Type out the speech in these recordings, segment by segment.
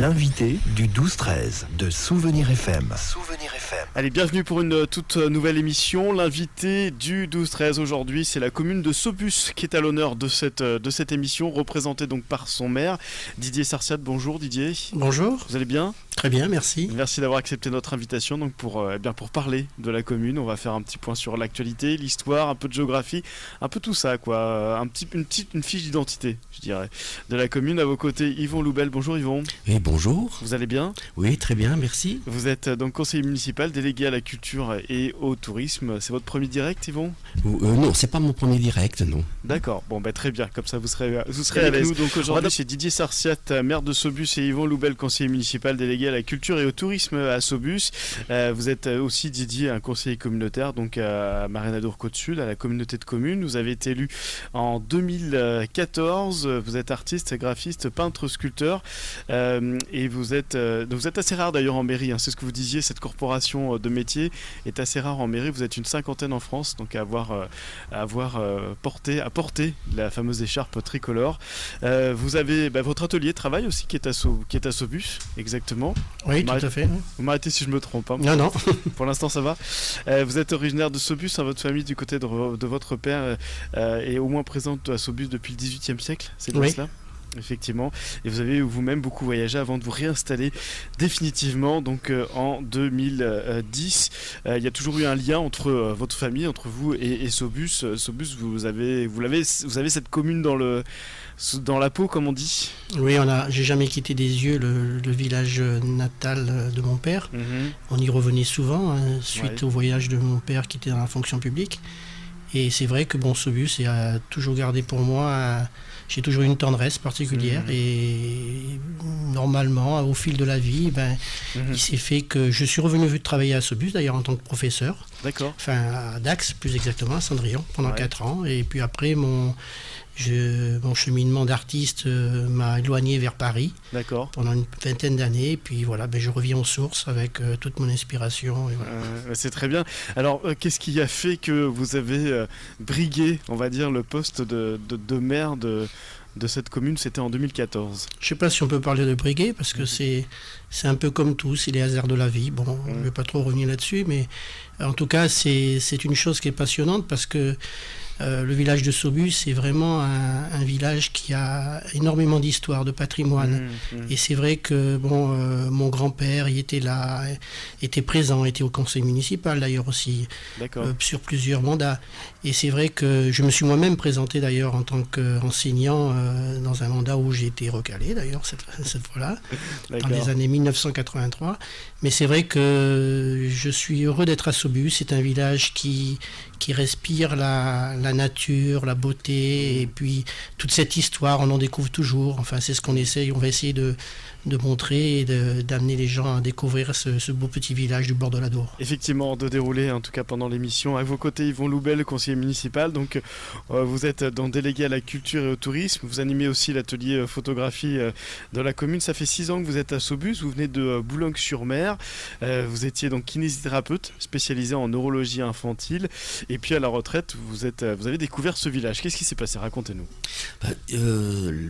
L'invité du 12-13 de Souvenir FM. Allez, bienvenue pour une toute nouvelle émission. L'invité du 12-13 aujourd'hui, c'est la commune de Saubus qui est à l'honneur de cette émission, représentée donc par son maire, Didier Sarciat. Bonjour Didier. Bonjour. Vous allez bien ? Très bien, merci. Merci d'avoir accepté notre invitation donc pour parler de la commune. On va faire un petit point sur l'actualité, l'histoire, un peu de géographie, un peu tout ça quoi. Une fiche d'identité, je dirais, de la commune. À vos côtés, Yvon Loubel. Bonjour Yvon. Et bonjour. Vous allez bien ? Oui, très bien, merci. Vous êtes donc conseiller municipal, délégué à la culture et au tourisme. C'est votre premier direct, Yvon ? Non, c'est pas mon premier direct, non. D'accord, bon ben très bien, comme ça vous serez à l'aise. Nous donc aujourd'hui c'est Didier Sarciat, maire de Saubus, et Yvon Loubel, conseiller municipal délégué à la culture et au tourisme à Saubus. Vous êtes aussi Didier, un conseiller communautaire donc à Marenadour-Côte-Sud, à la communauté de communes. Vous avez été élu en 2014. Vous êtes artiste, graphiste, peintre, sculpteur, et vous êtes assez rare d'ailleurs en mairie. C'est ce que vous disiez, cette corporation de métier est assez rare en mairie. Vous êtes une cinquantaine en France, donc à avoir porté la fameuse écharpe tricolore. Vous avez votre atelier de travail aussi qui est à Saubus, exactement. Oui, tout à fait. Vous m'arrêtez si je me trompe. Non. Pour l'instant, ça va. Vous êtes originaire de Saubus, votre famille du côté de votre père est au moins présente à Saubus depuis le XVIIIe siècle, c'est bien cela ? Effectivement, et vous avez vous-même beaucoup voyagé avant de vous réinstaller définitivement donc en 2010. Il y a toujours eu un lien entre votre famille, entre vous et Saubus. Saubus, vous avez cette commune dans la peau, comme on dit. Oui, j'ai jamais quitté des yeux le village natal de mon père. On y revenait souvent suite au voyage de mon père qui était dans la fonction publique. Et c'est vrai que Saubus a toujours gardé pour moi. J'ai toujours eu une tendresse particulière et normalement, au fil de la vie, il s'est fait que je suis revenu travailler à Saubus, d'ailleurs en tant que professeur. D'accord. Enfin, à Dax, plus exactement, à Cendrillon, pendant 4 ans. Et puis après, mon cheminement d'artiste m'a éloigné vers Paris. D'accord. Pendant une vingtaine d'années. Et puis voilà, je reviens aux sources avec toute mon inspiration. Et voilà. C'est très bien. Alors, qu'est-ce qui a fait que vous avez brigué, on va dire, le poste de maire de cette commune? C'était en 2014. Je ne sais pas si on peut parler de briguer, parce que c'est un peu comme tout, c'est les hasards de la vie. Je ne vais pas trop revenir là-dessus, mais en tout cas, c'est une chose qui est passionnante, parce que le village de Saubus, c'est vraiment un village qui a énormément d'histoire, de patrimoine. Et c'est vrai que mon grand-père, il était là, était présent, était au conseil municipal d'ailleurs aussi, sur plusieurs mandats. Et c'est vrai que je me suis moi-même présenté d'ailleurs en tant qu'enseignant dans un mandat où j'ai été recalé d'ailleurs cette fois-là, dans les années 1983. Mais c'est vrai que je suis heureux d'être à Saubus. C'est un village qui respire la nature, la beauté, et puis toute cette histoire, on en découvre toujours. Enfin, c'est ce qu'on essaye. On va essayer de montrer et d'amener les gens à découvrir ce beau petit village du bord de l'Adour. Effectivement, de dérouler en tout cas pendant l'émission. À vos côtés, Yvon Loubel, conseiller municipal. Donc, vous êtes délégué à la culture et au tourisme. Vous animez aussi l'atelier photographie de la commune. Ça fait 6 ans que vous êtes à Saubus. Vous venez de Boulogne-sur-Mer. Vous étiez donc kinésithérapeute spécialisé en neurologie infantile. Et puis à la retraite, vous avez découvert ce village. Qu'est-ce qui s'est passé ? Racontez-nous.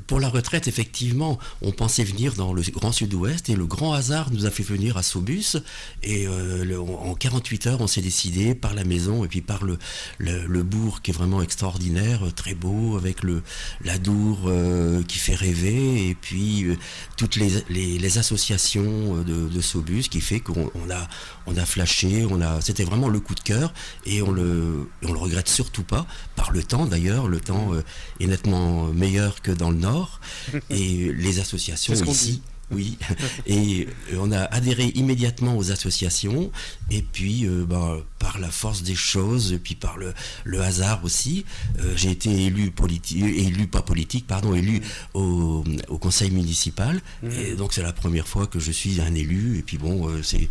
Pour la retraite, effectivement, on pensait venir dans le Grand Sud-Ouest et le grand hasard nous a fait venir à Saubus. Et en 48 heures, on s'est décidé par la maison et puis par le bourg qui est vraiment extraordinaire, très beau, avec l'Adour qui fait rêver, et puis toutes les associations de Saubus qui fait qu'on a flashé, c'était vraiment le coup de cœur, et on le regrette surtout pas, par le temps d'ailleurs. Le temps est nettement meilleur que dans le Nord, et les associations ici. Oui, et on a adhéré immédiatement aux associations, et puis par la force des choses, et puis par le hasard aussi, j'ai été élu au conseil municipal, et donc c'est la première fois que je suis un élu, et puis c'est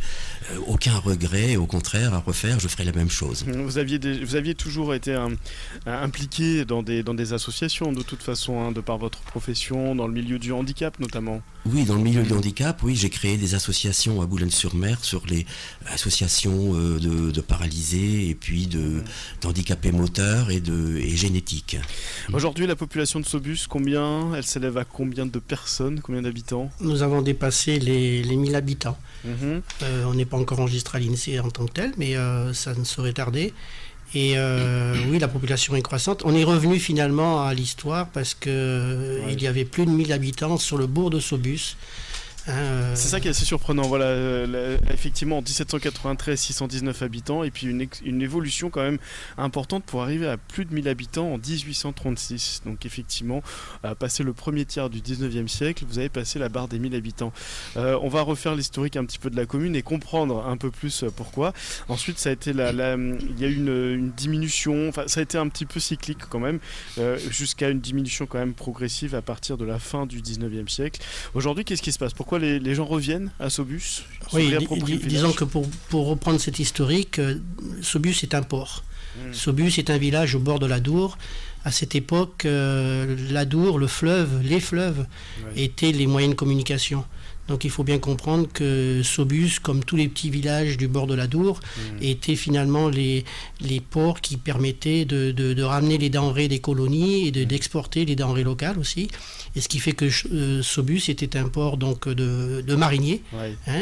aucun regret, au contraire, à refaire, je ferai la même chose. Vous aviez toujours été impliqué dans des associations de toute façon, de par votre profession, dans le milieu du handicap notamment. Oui, dans le milieu du handicap, oui, j'ai créé des associations à Boulogne-sur-Mer sur les associations de paralysés et puis d'handicapés moteurs et génétiques. Aujourd'hui, la population de Saubus, elle s'élève à combien de personnes, combien d'habitants? Nous avons dépassé les 1000 habitants. On n'est pas encore enregistré à l'INSEE en tant que tel, mais ça ne saurait tarder. Et oui, la population est croissante. On est revenu finalement à l'histoire parce que il y avait plus de 1000 habitants sur le bourg de Saubus. C'est ça qui est assez surprenant. Voilà, effectivement, en 1793, 619 habitants, et puis une évolution quand même importante pour arriver à plus de 1000 habitants en 1836. Donc effectivement, passer le premier tiers du 19e siècle, vous avez passé la barre des 1000 habitants. On va refaire l'historique un petit peu de la commune et comprendre un peu plus pourquoi. Ensuite, ça a été il y a eu une diminution, enfin ça a été un petit peu cyclique quand même, jusqu'à une diminution quand même progressive à partir de la fin du 19e siècle. Aujourd'hui, qu'est-ce qui se passe? Pourquoi les gens reviennent à Saubus? Oui, disons que pour reprendre cette historique, Saubus est un port. Saubus est un village au bord de l'Adour. À cette époque, l'Adour, les fleuves étaient les moyens de communication. Donc il faut bien comprendre que Saubus, comme tous les petits villages du bord de l'Adour, étaient finalement les ports qui permettaient de ramener les denrées des colonies et d'exporter les denrées locales aussi. Et ce qui fait que Saubus était un port donc de mariniers,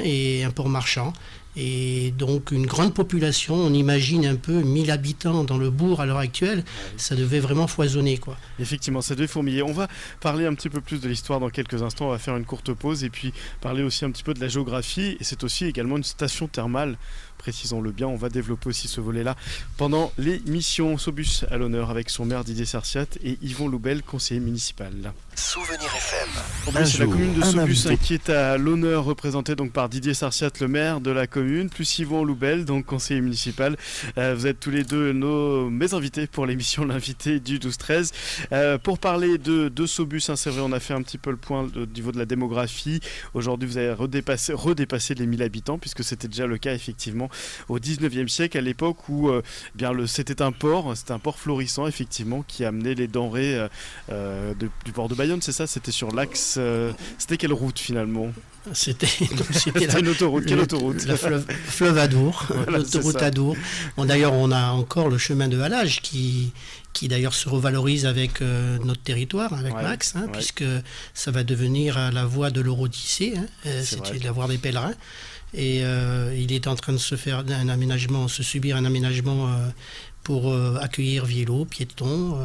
et un port marchand. Et donc une grande population, on imagine un peu 1000 habitants dans le bourg à l'heure actuelle, ça devait vraiment foisonner, quoi. Effectivement, ça devait fourmiller. On va parler un petit peu plus de l'histoire dans quelques instants, on va faire une courte pause et puis parler aussi un petit peu de la géographie. Et c'est aussi également une station thermale, précisons-le bien, on va développer aussi ce volet-là pendant l'émission. Saubus à l'honneur avec son maire Didier Sarciat et Yvon Loubel, conseiller municipal. Souvenir FM. C'est la commune de Saubus qui est à l'honneur, représentée donc par Didier Sarciat, le maire de la commune, plus Yvon Loubel, donc conseiller municipal. Vous êtes tous les deux mes invités pour l'émission L'invité du 12-13. Pour parler de Saubus, c'est vrai, on a fait un petit peu le point au niveau de la démographie. Aujourd'hui, vous avez redépassé les 1000 habitants, puisque c'était déjà le cas effectivement au 19e siècle, à l'époque où c'était un port florissant effectivement, qui amenait les denrées du port de Bayonne, c'est ça? C'était sur l'axe. C'était quelle route finalement? C'était une autoroute. Quelle autoroute? La fleuve Adour, voilà, l'autoroute Adour. Bon, d'ailleurs, on a encore le chemin de halage qui d'ailleurs se revalorise avec notre territoire, avec Max, puisque ça va devenir la voie de l'Eurodyssée, c'est la voie des pèlerins. Et il est en train de se faire subir un aménagement pour accueillir vélos, piétons.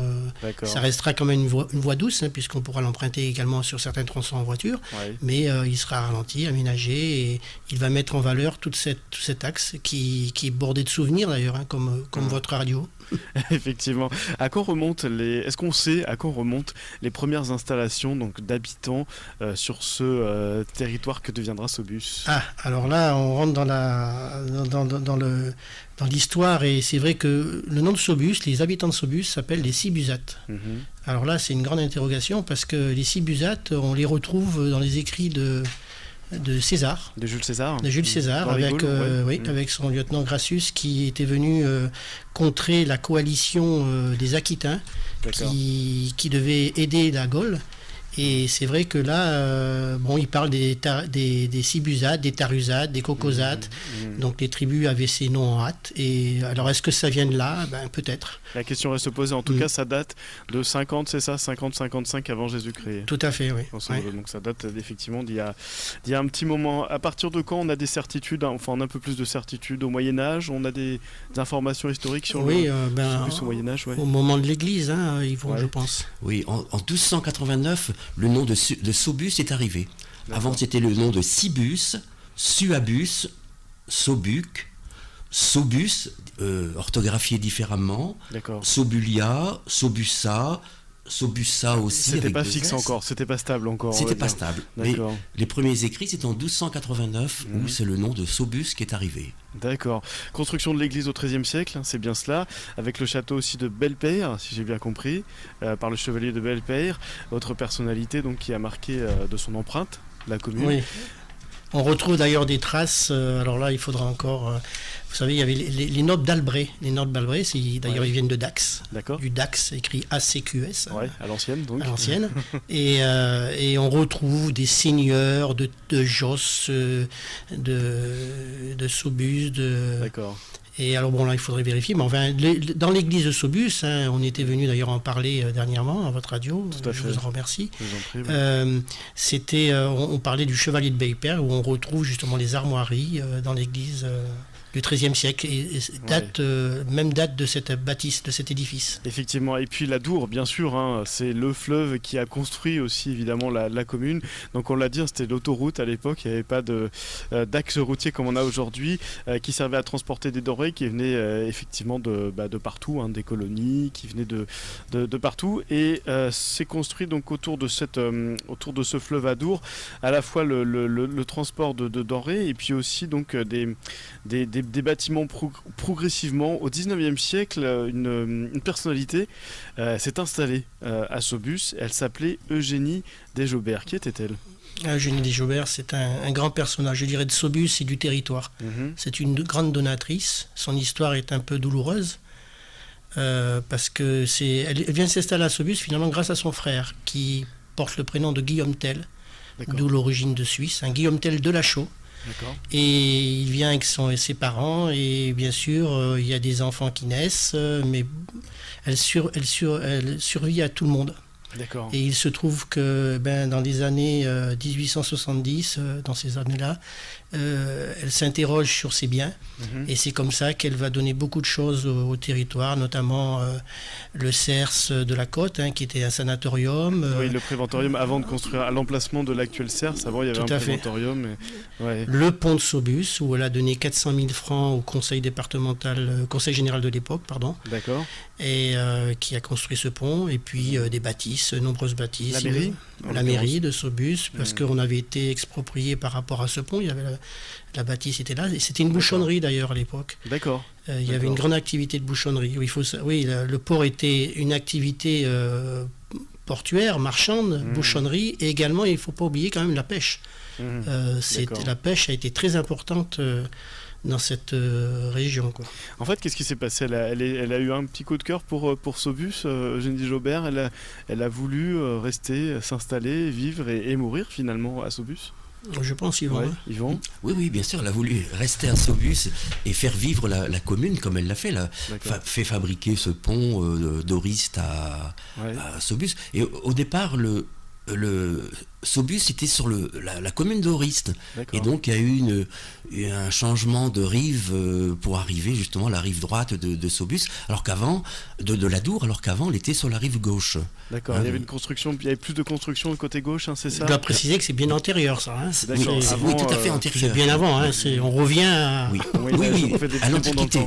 Ça restera quand même une voie douce, puisqu'on pourra l'emprunter également sur certains tronçons en voiture, mais il sera ralenti, aménagé, et il va mettre en valeur tout cet axe qui est bordé de souvenirs d'ailleurs, comme votre radio. Effectivement. Est-ce qu'on sait à quand remontent les premières installations donc d'habitants sur ce territoire que deviendra Saubus? Alors là, on rentre dans l'histoire, et c'est vrai que le nom de Saubus, les habitants de Saubus s'appellent les Sibusates. Alors là, c'est une grande interrogation parce que les Sibusates, on les retrouve dans les écrits de César. De Jules César. De Jules César, avec son lieutenant Gracchus qui était venu contrer la coalition des Aquitains qui devait aider la Gaule. Et c'est vrai que là, il parle des Sibusates, des Tarusades, des Caucosates. Donc les tribus avaient ces noms en hâte. Et alors, est-ce que ça vient de là? Peut-être. La question reste posée. En tout cas, ça date de 50, c'est ça, 50-55 avant Jésus-Christ. Tout à fait, oui. Donc ça date effectivement d'il y a un petit moment. À partir de quand on a des certitudes, on a un peu plus de certitudes? Au Moyen-Âge, on a des informations historiques sur le au Moyen-Âge, au moment de l'Église, je pense. Oui, en 1289, le nom de Saubus est arrivé. Avant, c'était le nom de Sibus, Suabus, Saubuc, Saubus, orthographié différemment, Saubulia, Saubussa, Saubussa aussi. C'était pas fixe encore, c'était pas stable encore. C'était pas stable. Mais les premiers écrits, c'est en 1289 où c'est le nom de Saubus qui est arrivé. D'accord. Construction de l'église au XIIIe siècle, c'est bien cela, avec le château aussi de Belpaire, si j'ai bien compris, par le chevalier de Belpaire, autre personnalité donc qui a marqué de son empreinte la commune. Oui. On retrouve d'ailleurs des traces, alors là il faudra encore... vous savez, il y avait les nobles d'Albret. Les nobles d'Albret, d'ailleurs ils viennent de Dax. D'accord. Du Dax, écrit ACQS. Ouais, à l'ancienne donc. À l'ancienne. Et on retrouve des seigneurs de Josse, de Saubus, D'accord. Et alors bon là il faudrait vérifier, mais enfin dans l'église de Saubus, on était venu d'ailleurs en parler dernièrement à votre radio. Tout à fait. Je vous en remercie. Je vous en prie. On parlait du chevalier de Beilpère où on retrouve justement les armoiries dans l'église du XIIIe siècle et même date de cette bâtisse, de cet édifice. Effectivement, et puis la Dour, bien sûr, hein, c'est le fleuve qui a construit aussi évidemment la commune. Donc on l'a dit, c'était l'autoroute à l'époque, il n'y avait pas d'axe routier comme on a aujourd'hui, qui servait à transporter des denrées qui venaient effectivement de partout, hein, des colonies qui venaient de partout. Et c'est construit donc autour de ce fleuve Adour, à la fois le transport de denrées et puis aussi donc des bâtiments progressivement. Au 19e siècle, une personnalité s'est installée à Saubus. Elle s'appelait Eugénie Desjobert. Qui était-elle ? Eugénie Desjobert, c'est un grand personnage, je dirais, de Saubus et du territoire. C'est une grande donatrice. Son histoire est un peu douloureuse. Parce que elle vient s'installer à Saubus finalement grâce à son frère qui porte le prénom de Guillaume Tell, d'où l'origine de Suisse, un Guillaume Tell de Lachaud. D'accord. Et il vient avec ses parents et bien sûr il y a des enfants qui naissent, mais elle survit à tout le monde. D'accord. Et il se trouve que dans les années 1870, dans ces années-là, elle s'interroge sur ses biens. Et c'est comme ça qu'elle va donner beaucoup de choses au territoire, notamment le CERS de la Côte, qui était un sanatorium. Oui, le préventorium avant de construire à l'emplacement de l'actuel CERS. Avant, il y avait un préventorium. Ouais. Le pont de Saubus, où elle a donné 400 000 francs au conseil général de l'époque, pardon. D'accord. Et qui a construit ce pont, et puis des bâtisses, nombreuses bâtisses. La mairie La mairie de Saubus, parce qu'on avait été exproprié par rapport à ce pont. Il y avait la bâtisse était là, et c'était une bouchonnerie d'ailleurs à l'époque. D'accord. Il y avait une grande activité de bouchonnerie. Le port était une activité portuaire, marchande, bouchonnerie, et également, il ne faut pas oublier quand même la pêche. La pêche a été très importante dans cette région, quoi. En fait, qu'est-ce qui s'est passé ? Elle a eu un petit coup de cœur pour Saubus, Eugénie Desjobert. Elle a voulu rester, s'installer, vivre et mourir finalement à Saubus. Je pense qu'ils vont. Ouais, ils vont. Oui, bien sûr, elle a voulu rester à Saubus et faire vivre la commune comme elle l'a fait. Fait fabriquer ce pont d'Oriste à Saubus. Et au départ, le Saubus était sur la commune d'Oriste. Et donc il y a eu un changement de rive pour arriver justement à la rive droite de Saubus, alors qu'avant, de la Dour, alors qu'avant elle était sur la rive gauche. D'accord, il y avait une construction, il y avait plus de construction du côté gauche, c'est ça ? Je dois préciser que c'est bien antérieur, ça. D'accord. Oui, tout à fait antérieur. C'est bien avant, on revient à... Oui, à l'Antiquité.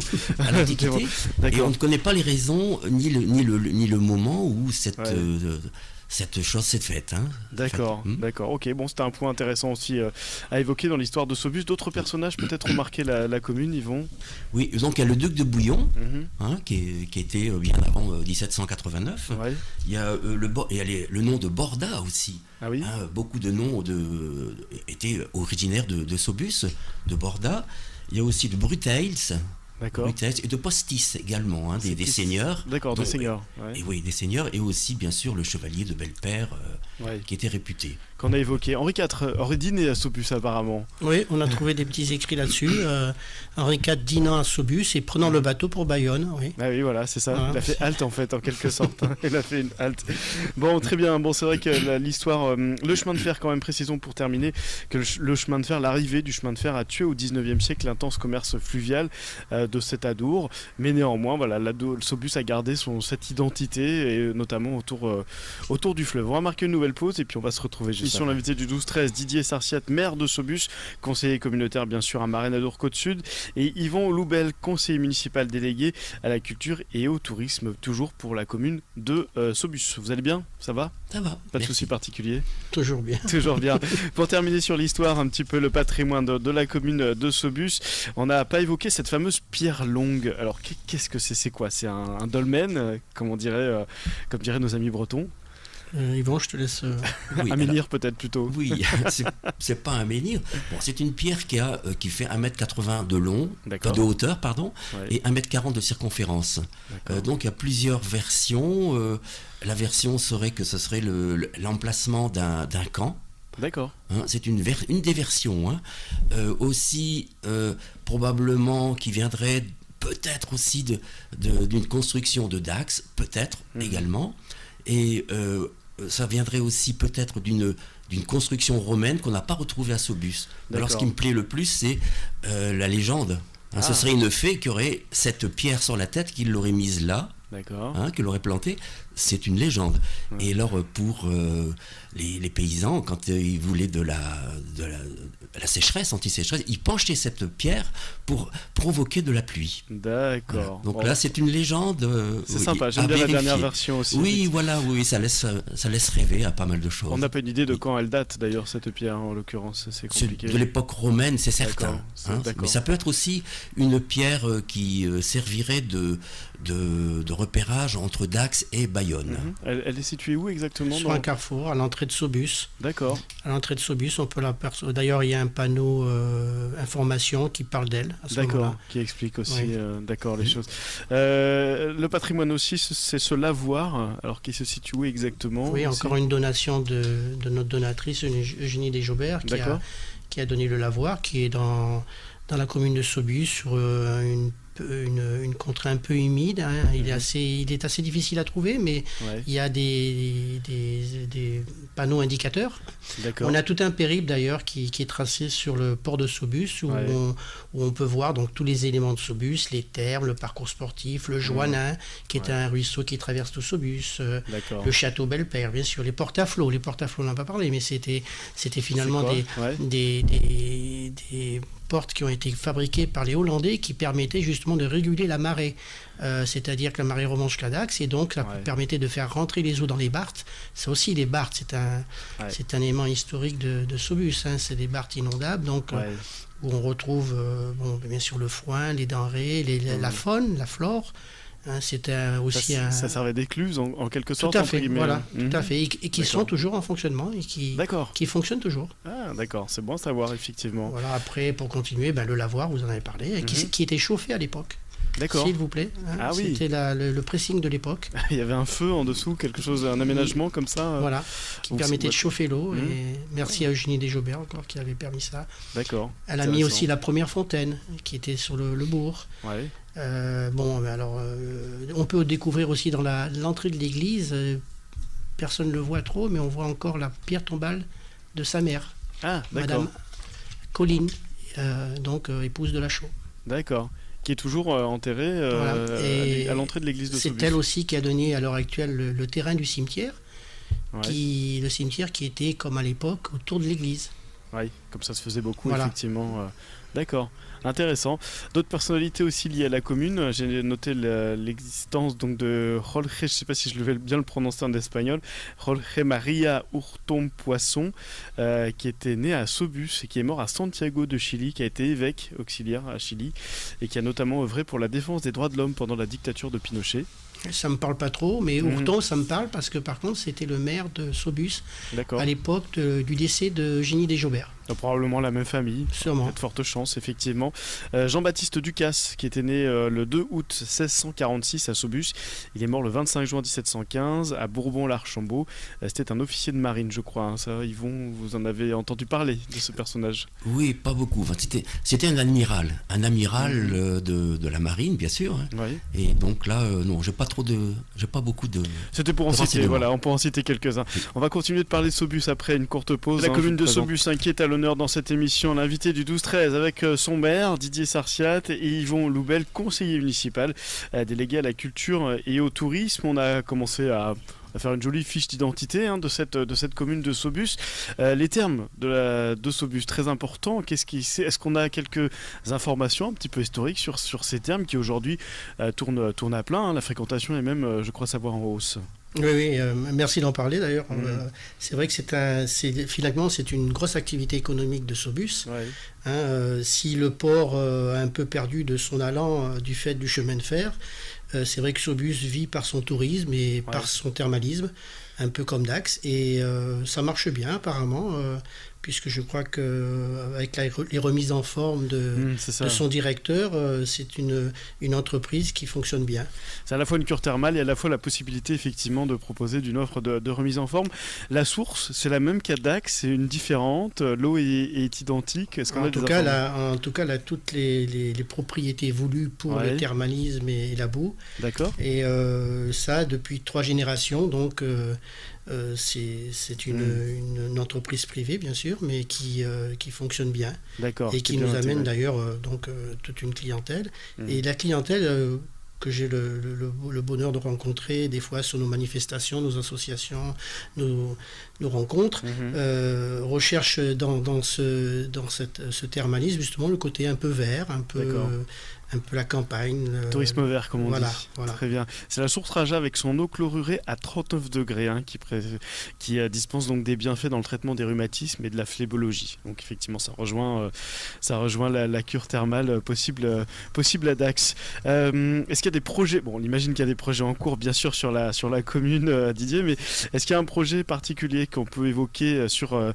Et on ne connaît pas les raisons, ni le moment où cette chose s'est faite. D'accord. Ok, bon, c'était un point intéressant aussi à évoquer dans l'histoire de Saubus. D'autres personnages peut-être ont marqué la commune, Yvon ? Oui, donc il y a le duc de Bouillon, qui était bien avant 1789. Ouais. Il y a le nom de Borda aussi. Ah oui. Beaucoup de noms étaient originaires de Saubus, de Borda. Il y a aussi de Brutails. D'accord. Et de Postis également, des seigneurs. D'accord, des seigneurs. Ouais. Et oui, des seigneurs, et aussi bien sûr le chevalier de Belpère, qui était réputé. Qu'on a évoqué. Henri IV aurait dîné à Saubus apparemment. Oui, on a trouvé des petits écrits là-dessus. Henri IV dînant à Saubus et prenant le bateau pour Bayonne. Oui. Ah oui, voilà, c'est ça. Il a fait halte en fait, en quelque sorte. Il a fait une halte. Bon, très bien. Bon, c'est vrai que l'histoire, le chemin de fer, quand même, précisons pour terminer, que le chemin de fer, l'arrivée du chemin de fer a tué au 19e siècle l'intense commerce fluvial de cet Adour. Mais néanmoins, voilà, Saubus a gardé cette identité, et notamment autour du fleuve. On va marquer une nouvelle pause et puis on va se retrouver juste après. L'invité du 12-13, Didier Sarciat, maire de Saubus, conseiller communautaire bien sûr à Marennes-Adour Côte-Sud, et Yvon Loubel, conseiller municipal délégué à la culture et au tourisme, toujours pour la commune de Saubus. Vous allez bien ? Ça va ? Ça va. Pas de soucis particuliers ? Toujours bien. Toujours bien. Pour terminer sur l'histoire, un petit peu le patrimoine de la commune de Saubus, on n'a pas évoqué cette fameuse pierre longue. Alors qu'est-ce que c'est ? C'est quoi ? C'est un dolmen, comme diraient nos amis bretons ? Yvon, je te laisse... Oui, un menhir peut-être plutôt. Oui, c'est pas un menhir. Bon, c'est une pierre qui fait 1,80 m de long, de hauteur, pardon, et 1,40 m de circonférence. Donc il y a plusieurs versions. La version serait que ce serait l'emplacement d'un camp. D'accord. C'est une des versions. Aussi, probablement, qui viendrait peut-être aussi d'une construction de Dax, peut-être également. Et ça viendrait aussi peut-être d'une construction romaine qu'on n'a pas retrouvée à Saubus. Alors ce qui me plaît le plus, c'est la légende. Ce serait une fée qui aurait cette pierre sur la tête, qui l'aurait mise là, qui l'aurait plantée. C'est une légende. Et alors pour les paysans, quand ils voulaient de la sécheresse, anti-sécheresse, ils penchaient cette pierre pour provoquer de la pluie. D'accord. Donc là, c'est une légende. C'est sympa, j'aime bien la dernière version aussi. Oui, voilà, ça laisse rêver à pas mal de choses. On n'a pas une idée de quand elle date d'ailleurs, cette pierre en l'occurrence, c'est compliqué. C'est de l'époque romaine, c'est certain. Mais ça peut être aussi une pierre qui servirait de repérage entre Dax et Bayonne. Elle est située où exactement? Sur un carrefour, à l'entrée de Saubus. D'accord. À l'entrée de Saubus, on peut l'apercevoir. D'ailleurs, il y a un panneau information qui parle d'elle. D'accord, qui explique aussi les choses. Le patrimoine aussi, c'est ce lavoir, alors qui se situe où exactement? Oui, encore une donation de notre donatrice, Eugénie Desjobert, qui a donné le lavoir, qui est dans la commune de Saubus, sur une contrée un peu humide. Il est assez difficile à trouver, mais il y a des panneaux indicateurs. On a tout un périple d'ailleurs qui est tracé sur le port de Saubus, où on peut voir donc tous les éléments de Saubus, les thermes, le parcours sportif, le Joannin, qui est un ruisseau qui traverse tout Saubus, le château Belpère, bien sûr, les portes à flot. Les portes à flot, on n'en a pas parlé, mais c'était finalement des portes qui ont été fabriquées par les Hollandais, qui permettaient justement de réguler la marée, c'est-à-dire que la marée remonte jusqu'à Dax, et donc permettait de faire rentrer les eaux dans les barthes. C'est aussi les barthes, c'est un élément historique de Saubus, c'est des barthes inondables, donc où on retrouve bien sûr le foin, les denrées, la faune, la flore. Ça servait d'écluse en quelque sorte. Tout à fait, tout à fait, et qui sont toujours en fonctionnement et qui fonctionnent toujours. Ah d'accord, c'est bon à savoir effectivement. Voilà, après pour continuer, le lavoir, vous en avez parlé, qui était chauffé à l'époque. D'accord. S'il vous plaît. C'était le pressing de l'époque. Il y avait un feu en dessous, un aménagement comme ça. Voilà, qui permettait de chauffer l'eau. Et merci à Eugénie Desjobert encore qui avait permis ça. D'accord. Elle a mis aussi la première fontaine qui était sur le bourg. Ouais. On peut découvrir aussi dans l'entrée de l'église, personne ne le voit trop, mais on voit encore la pierre tombale de sa mère, Madame Colline, épouse de Lachaud. D'accord. Qui est toujours enterrée à l'entrée de l'église de Saubus. C'est elle aussi qui a donné à l'heure actuelle le terrain du cimetière, le cimetière qui était comme à l'époque autour de l'église. Oui, comme ça se faisait beaucoup, effectivement. D'accord, intéressant. D'autres personnalités aussi liées à la commune. J'ai noté l'existence donc de Jorge, je ne sais pas si je vais bien le prononcer en espagnol, Jorge María Hurtón Poisson, qui était né à Saubus et qui est mort à Santiago de Chili, qui a été évêque auxiliaire à Chili et qui a notamment œuvré pour la défense des droits de l'homme pendant la dictature de Pinochet. Ça me parle pas trop, mais Hurtón, ça me parle parce que par contre c'était le maire de Saubus à l'époque du décès de Eugénie Desjobert. Probablement la même famille. Sûrement. Il y a de fortes chances, effectivement. Jean-Baptiste Ducasse, qui était né le 2 août 1646 à Saubus. Il est mort le 25 juin 1715 à Bourbon-l'Archambault. C'était un officier de marine, je crois. Ça, Yvon, vous en avez entendu parler de ce personnage? Oui, pas beaucoup. Enfin, c'était un amiral. Un amiral de la marine, bien sûr. Et donc là, non, j'ai pas beaucoup de... C'était pour en citer, on peut en citer quelques-uns. On va continuer de parler de Saubus après une courte pause. La commune de Saubus inquiète à l'honneur dans cette émission, l'invité du 12-13 avec son maire Didier Sarciat et Yvon Loubel, conseiller municipal, délégué à la culture et au tourisme. On a commencé à faire une jolie fiche d'identité de cette commune de Saubus. Les termes de Saubus, très importants. Est-ce qu'on a quelques informations un petit peu historiques sur ces termes qui aujourd'hui tournent à plein, La fréquentation est même, je crois savoir, en hausse. Oui, merci d'en parler d'ailleurs. C'est vrai que finalement c'est une grosse activité économique de Saubus. Si le port a un peu perdu de son allant du fait du chemin de fer, c'est vrai que Saubus vit par son tourisme et par son thermalisme. un peu comme Dax, et ça marche bien apparemment, puisque je crois qu'avec les remises en forme de son directeur, c'est une entreprise qui fonctionne bien. C'est à la fois une cure thermale et à la fois la possibilité effectivement de proposer d'une offre de remise en forme. La source, c'est la même qu'à Dax, c'est une différente, l'eau est identique. Est-ce qu'on en tout cas, là, toutes les propriétés voulues pour le thermalisme et la boue. D'accord. Et ça, depuis 3 générations, donc c'est une entreprise privée, bien sûr, mais qui fonctionne bien. D'accord. Et qui nous amène d'ailleurs toute une clientèle. Et la clientèle que j'ai le bonheur de rencontrer des fois sur nos manifestations, nos associations, nos rencontres, recherche dans ce thermalisme justement le côté un peu vert, un peu la campagne. Tourisme vert, comme on dit. Voilà. Très bien. C'est la source Raja avec son eau chlorurée à 39 degrés qui dispense donc des bienfaits dans le traitement des rhumatismes et de la phlébologie. Donc effectivement, ça rejoint la cure thermale possible à Dax. Est-ce qu'il y a des projets ? Bon, on imagine qu'il y a des projets en cours, bien sûr, sur la commune, Didier, mais est-ce qu'il y a un projet particulier qu'on peut évoquer sur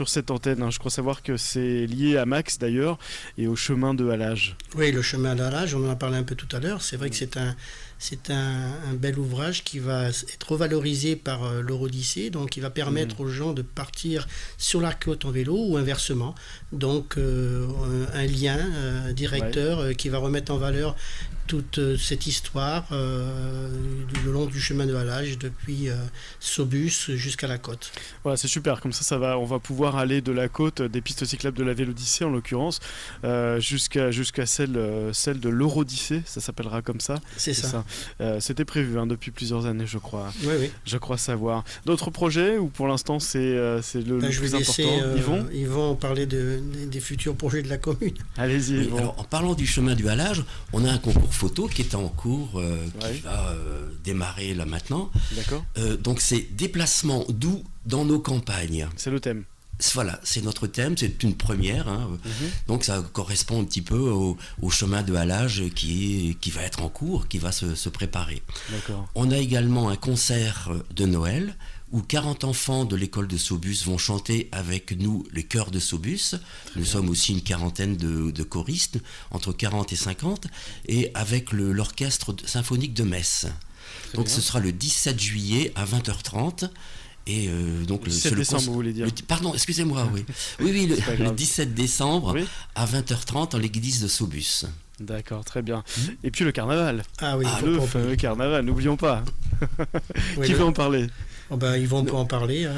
cette antenne ? Je crois savoir que c'est lié à Max, d'ailleurs, et au chemin de halage. Oui, le chemin de halage, on en a parlé un peu tout à l'heure. C'est vrai que c'est un bel ouvrage qui va être revalorisé par l'Eurodyssée, donc qui va permettre aux gens de partir sur la côte en vélo ou inversement. Donc un lien directeur qui va remettre en valeur toute cette histoire le long du chemin de halage depuis Saubus jusqu'à la côte. Voilà, c'est super, comme ça on va pouvoir aller de la côte, des pistes cyclables de la Vélodyssée en l'occurrence, jusqu'à celle de l'Eurodyssée, ça s'appellera comme ça. C'est ça. C'était prévu depuis plusieurs années, je crois. Oui. Je crois savoir. D'autres projets ou pour l'instant c'est le je plus vais laisser, important Yvon parler des futurs projets de la commune. Allez-y. Oui, alors, en parlant du chemin du halage, on a un concours photo qui est en cours, qui va démarrer là maintenant. D'accord. Donc c'est déplacement doux dans nos campagnes. C'est le thème. Voilà, c'est notre thème, c'est une première. Donc ça correspond un petit peu au chemin de halage qui va être en cours, qui va se préparer. D'accord. On a également un concert de Noël où 40 enfants de l'école de Saubus vont chanter avec nous les chœurs de Saubus. Nous sommes aussi une quarantaine de choristes, entre 40 et 50, et avec l'orchestre symphonique de Metz. Donc ce sera le 17 juillet à 20h30. Et donc le 17 décembre, vous voulez dire pardon, excusez-moi, oui. Oui, le 17 décembre à 2030 dans l'église de Saubus. D'accord, très bien. Et puis le carnaval. Ah oui, le fameux carnaval, n'oublions pas. Qui veut en parler ? Yvon peut en parler.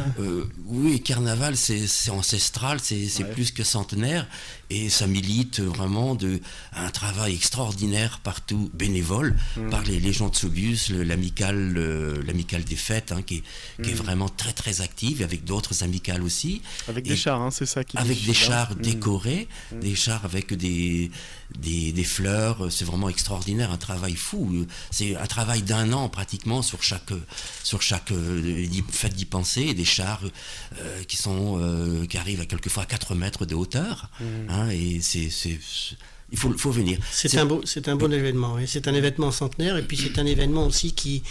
Oui, carnaval, c'est ancestral, c'est plus que centenaire, et ça milite vraiment un travail extraordinaire partout, bénévole, par les gens de Saubus, l'amicale des fêtes, qui est vraiment très très active, avec d'autres amicales aussi. Avec des chars, c'est ça qui avec des chars décorés, des chars avec des fleurs, c'est vraiment extraordinaire, un travail fou. C'est un travail d'1 an pratiquement sur chaque fête d'y penser, et des chars qui arrivent à quelquefois à 4 mètres de hauteur, et il faut venir. C'est un bon événement, et c'est un événement centenaire, et puis c'est un événement aussi qui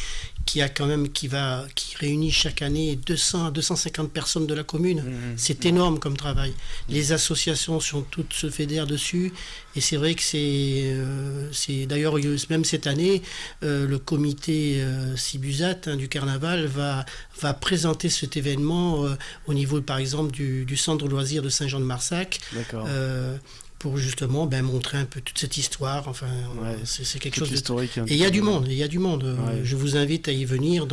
réunit chaque année 200 à 250 personnes de la commune. C'est énorme comme travail. Les associations se fédèrent dessus, et c'est vrai que c'est d'ailleurs, même cette année, le comité Cibusat du carnaval va présenter cet événement au niveau, par exemple, du centre de loisirs de Saint-Jean-de-Marsac. D'accord. Pour justement montrer un peu toute cette histoire. C'est quelque chose d'historique. Et il y a du monde. Je vous invite à y venir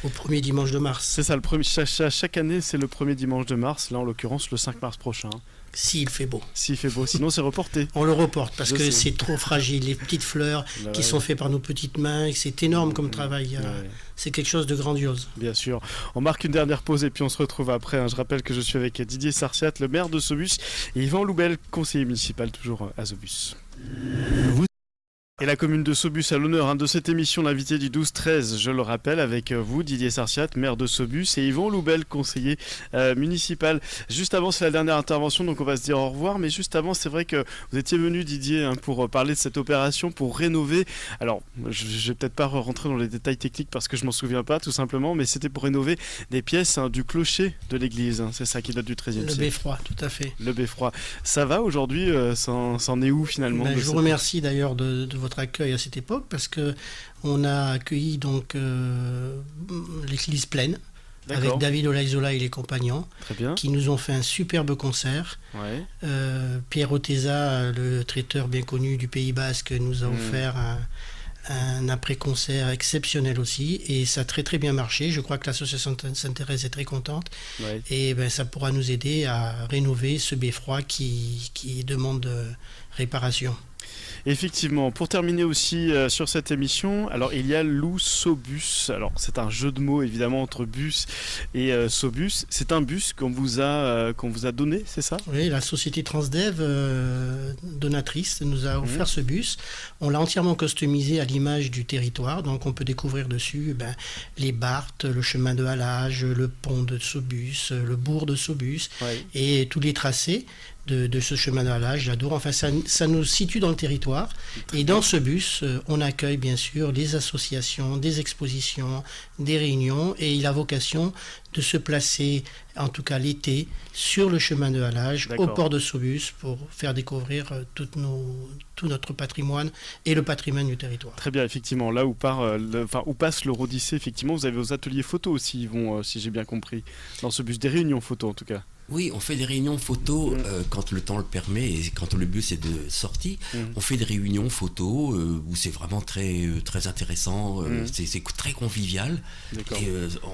au premier dimanche de mars. C'est ça, chaque année, c'est le premier dimanche de mars, là en l'occurrence le 5 mars prochain. S'il fait beau. Sinon c'est reporté. On le reporte parce que c'est trop fragile, les petites fleurs qui sont faites par nos petites mains, et c'est énorme comme travail. C'est quelque chose de grandiose. Bien sûr. On marque une dernière pause et puis on se retrouve après. Je rappelle que je suis avec Didier Sarciat, le maire de Saubus, et Yvan Loubel, conseiller municipal toujours à Saubus. Et la commune de Saubus à l'honneur de cette émission, l'invité du 12-13, je le rappelle, avec vous, Didier Sarciat, maire de Saubus, et Yvon Loubel, conseiller municipal. Juste avant, c'est la dernière intervention, donc on va se dire au revoir, mais juste avant, c'est vrai que vous étiez venu, Didier, pour parler de cette opération, pour rénover. Alors, je ne vais peut-être pas rentrer dans les détails techniques parce que je m'en souviens pas, tout simplement, mais c'était pour rénover des pièces du clocher de l'église. C'est ça qui date du 13e siècle. Le beffroi, tout à fait. Le beffroi. Ça va aujourd'hui, c'en est où finalement? Je vous remercie d'ailleurs de votre accueil à cette époque parce que on a accueilli donc l'église pleine. D'accord. Avec David Olaizola et les compagnons qui nous ont fait un superbe concert. Ouais. Pierre Oteza, le traiteur bien connu du Pays Basque, nous a offert un après-concert exceptionnel aussi, et ça a très très bien marché. Je crois que l'association Sainte-Thérèse est très contente. Ouais. Et ça pourra nous aider à rénover ce beffroi qui demande réparation. Effectivement, pour terminer aussi sur cette émission, alors il y a l'Oussobus. Alors c'est un jeu de mots évidemment entre bus et Saubus. C'est un bus qu'on vous a donné, c'est ça? Oui, la société Transdev donatrice nous a offert ce bus. On l'a entièrement customisé à l'image du territoire, donc on peut découvrir dessus les Barthes, le chemin de halage, le pont de Saubus, le bourg de Saubus, et tous les tracés de ce chemin de halage, j'adore. Enfin, ça nous situe dans le territoire. Et dans ce bus, on accueille bien sûr des associations, des expositions, des réunions, et il a vocation de se placer, en tout cas l'été, sur le chemin de halage, au port de Saubus, pour faire découvrir tout notre patrimoine et le patrimoine du territoire. Très bien, effectivement. Là où passe l'Eurodyssée, effectivement, vous avez vos ateliers photos aussi, Yvon, si j'ai bien compris, dans ce bus, des réunions photos en tout cas. Oui, on fait des réunions photos quand le temps le permet et quand le bus est de sortie. On fait des réunions photos où c'est vraiment très, très intéressant, c'est très convivial. Et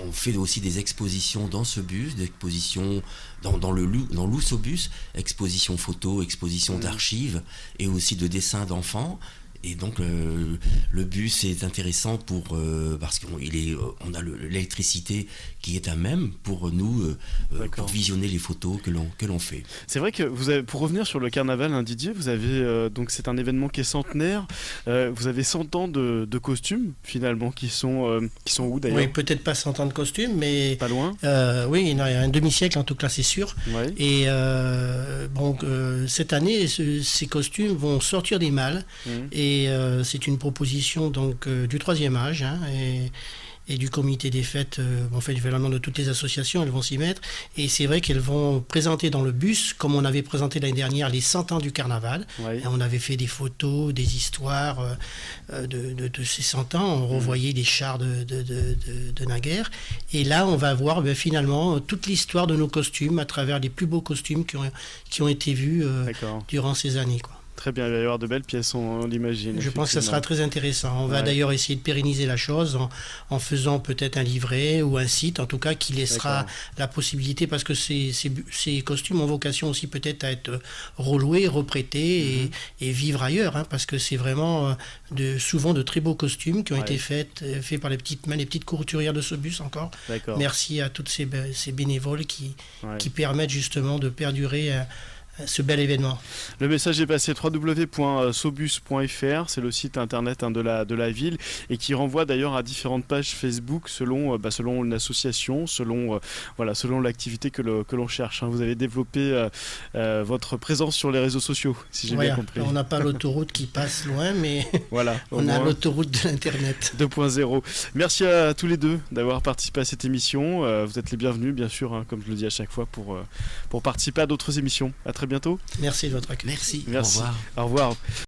on fait aussi des expositions dans ce bus, des expositions dans l'Oussobus, expositions photos, expositions d'archives et aussi de dessins d'enfants. Et donc le bus est intéressant parce qu'on a l'électricité qui est à même pour nous pour visionner les photos que l'on fait. C'est vrai que pour revenir sur le carnaval, Didier, vous avez donc c'est un événement qui est centenaire. Vous avez 100 ans de costumes finalement qui sont où d'ailleurs? Oui, peut-être pas 100 ans de costumes, mais pas loin. Oui, il y a un demi-siècle en tout cas, c'est sûr. Ouais. Et cette année, ces costumes vont sortir des malles. Et c'est une proposition donc du troisième âge et du comité des fêtes, on fait l'événement de toutes les associations, elles vont s'y mettre, et c'est vrai qu'elles vont présenter dans le bus, comme on avait présenté l'année dernière, les 100 ans du carnaval. Et on avait fait des photos, des histoires de ces 100 ans, on revoyait des chars de naguère, et là on va voir finalement toute l'histoire de nos costumes à travers les plus beaux costumes qui ont été vus durant ces années, quoi. Très bien, il va y avoir de belles pièces, on l'imagine. Je pense que ça sera très intéressant. On va d'ailleurs essayer de pérenniser la chose en faisant peut-être un livret ou un site, en tout cas, qui laissera la possibilité, parce que ces costumes ont vocation aussi peut-être à être reloués, reprêtés et vivre ailleurs, parce que c'est vraiment souvent de très beaux costumes qui ont été faits par les petites mains, les petites couturières de Saubus encore. Merci à toutes ces bénévoles qui permettent justement de perdurer ce bel événement. Le message est passé. www.saubus.fr, c'est le site internet de la ville, et qui renvoie d'ailleurs à différentes pages Facebook selon une association, selon l'activité que l'on cherche. Vous avez développé votre présence sur les réseaux sociaux, si j'ai bien compris. On n'a pas l'autoroute qui passe loin, mais on a l'autoroute de l'internet 2.0. Merci à tous les deux d'avoir participé à cette émission. Vous êtes les bienvenus, bien sûr, comme je le dis à chaque fois, pour participer à d'autres émissions. À très bientôt. Merci de votre accueil. Merci. Au revoir.